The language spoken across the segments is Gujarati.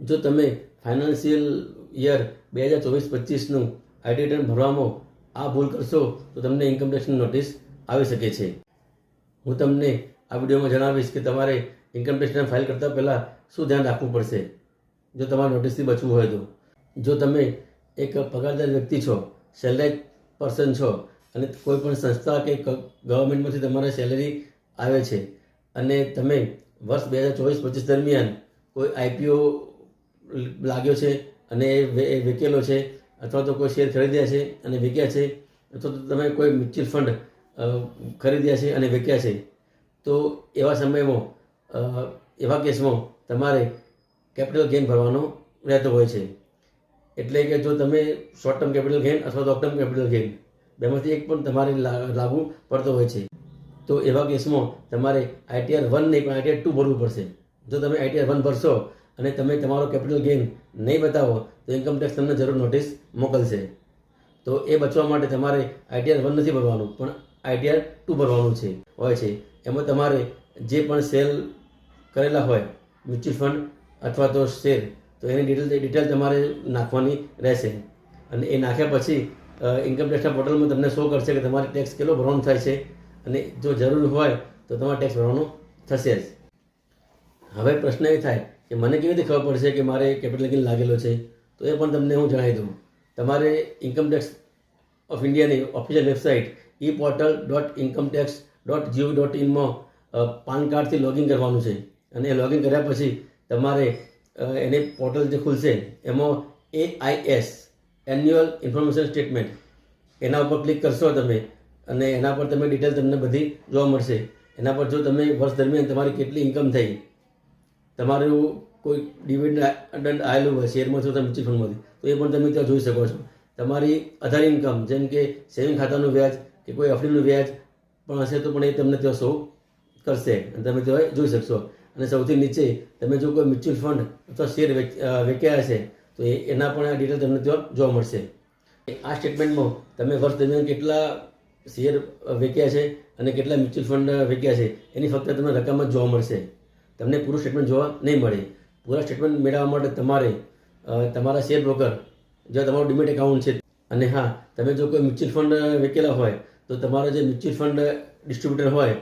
જો તમે ફાઇનાન્શિયલ યર 2024-25નું આઈટી રિટર્ન ભરવામાં આ ભૂલ કરશો તો તમને ઇન્કમ ટેક્સની નોટિસ આવી શકે છે. હું તમને આ વિડીયોમાં જણાવીશ કે તમારે ઇન્કમ ટેક્સ રિટર્ન ફાઇલ કરતાં પહેલાં શું ધ્યાન રાખવું પડશે જો તમારે નોટિસથી બચવું હોય તો. જો તમે એક પગારદાર વ્યક્તિ છો, સેલરાઇઝ પર્સન છો અને કોઈ પણ સંસ્થા કે ગવર્મેન્ટમાંથી તમારે સેલેરી આવે છે અને તમે વર્ષ 2024-25 દરમિયાન કોઈ આઈપીઓ લાગ્યો છે અને એ વેચેલો છે અથવા તો કોઈ શેર ખરીદ્યા છે અને વેચ્યા છે અથવા તો તમે કોઈ મ્યુચ્યુઅલ ફંડ ખરીદ્યા છે અને વેચ્યા છે તો એવા સમયમાં એવા કેસમાં તમારે કેપિટલ ગેઇન ભરવાનો રહેતો હોય છે. એટલે કે જો તમે શોર્ટ ટર્મ કેપિટલ ગેઇન અથવા લોંગ ટર્મ કેપિટલ ગેઇન બેમાંથી એક પણ તમારે લાગુ પડતો હોય છે તો એવા કેસમાં તમારે ITR 1 નહીં પણ ITR 2 ભરવું પડશે. જો તમે ITR 1 ભરશો અને તમે તમારો કેપિટલ ગેઇન નહીં બતાવો તો ઇન્કમ ટેક્સ તમને જરૂર નોટિસ મોકલશે. તો એ બચવા માટે તમારે ITR 1 નથી ભરવાનું પણ ITR 2 ભરવાનું હોય છે. એમાં તમારે જે પણ સેલ કરેલા હોય મ્યુચ્યુઅલ ફંડ અથવા તો શેર તો એની ડિટેલ તમારે નાખવાની રહેશે અને એ નાખ્યા પછી ઇન્કમ ટેક્સના પોર્ટલમાં તમને શો કરશે કે તમારે ટેક્સ કેટલો ભરવાનો થાય છે અને જો જરૂર હોય તો તમારે ટેક્સ ભરવાનો થશે જ. હવે પ્રશ્ન એ થાય કે મને કેવી રીતે ખબર પડશે કે મારે કેપિટલ ગેઇન લાગેલો છે તો એ પણ તમને હું જણાવી દઉં. તમારે ઇન્કમ ટેક્સ ઓફ ઇન્ડિયાની ઓફિશિયલ વેબસાઇટ e-portal.incometax.gov.in માં પાન કાર્ડથી લોગિન કરવાનું છે અને એ લોગિન કર્યા પછી તમારે એને પોર્ટલ જે ખુલશે એમાં AIS એન્યુઅલ ઇન્ફોર્મેશન સ્ટેટમેન્ટ એના ઉપર ક્લિક કરશો તમે અને એના પર તમે ડિટેલ તમને બધી જોવા મળશે. એના પર જો તમે વર્ષ દરમિયાન તમારી કેટલી ઇન્કમ થઈ, તમારું કોઈ ડિવિડન્ડ આવેલું હોય શેરમાંથી અથવા મ્યુચ્યુઅલ ફંડમાંથી તો એ પણ તમે ત્યાં જોઈ શકો છો. તમારી અધર ઇન્કમ જેમ કે સેવિંગ ખાતાનું વ્યાજ કે કોઈ એફડીનું વ્યાજ પણ હશે તો પણ એ તમને ત્યાં શો કરશે અને તમે ત્યાં જોઈ શકશો. અને સૌથી નીચે તમે જો કોઈ મ્યુચ્યુઅલ ફંડ અથવા શેર વેચ્યા હશે તો એના પણ આ ડિટેલ તમને ત્યાં જોવા મળશે. આ સ્ટેટમેન્ટમાં તમે વર્ષ દરમિયાન કેટલા શેર વેચ્યા છે અને કેટલા મ્યુચ્યુઅલ ફંડ વેચ્યા છે એની ફક્ત તમને રકમ જ જોવા મળશે. તમને પૂરું સ્ટેટમેન્ટ જોવા નહીં મળે. પૂરા સ્ટેટમેન્ટ મેળવવા માટે તમારે તમારા શેર બ્રોકર જ્યાં તમારું ડીમેટ એકાઉન્ટ છે અને હા તમે જો કોઈ મ્યુચ્યુઅલ ફંડ વેચેલા હોય તો તમારો જે મ્યુચ્યુઅલ ફંડ ડિસ્ટ્રીબ્યુટર હોય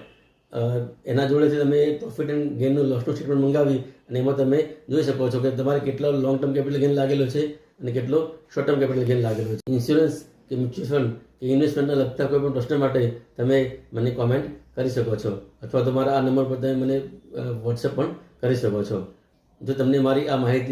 એના જોડેથી તમે પ્રોફિટ એન્ડ ગેઇનનું લોસનું સ્ટેટમેન્ટ મંગાવી અને એમાં તમે જોઈ શકો છો કે તમારે કેટલો લોંગ ટર્મ કેપિટલ ગેઇન લાગેલો છે અને કેટલો શોર્ટ ટર્મ કેપિટલ ગેઇન લાગેલો છે. ઇન્સ્યોરન્સ કે મ્યુચ્યુઅલ ફંડ કે ઇન્વેસ્ટમેન્ટને લગતા કોઈ પણ પ્રશ્ન માટે તમે મને કોમેન્ટ કરી શકો છો અથવા તમારા આ નંબર પર તમે મને વોટ્સએપ પણ કરી શકો છો. જો તમને મારી આ માહિતી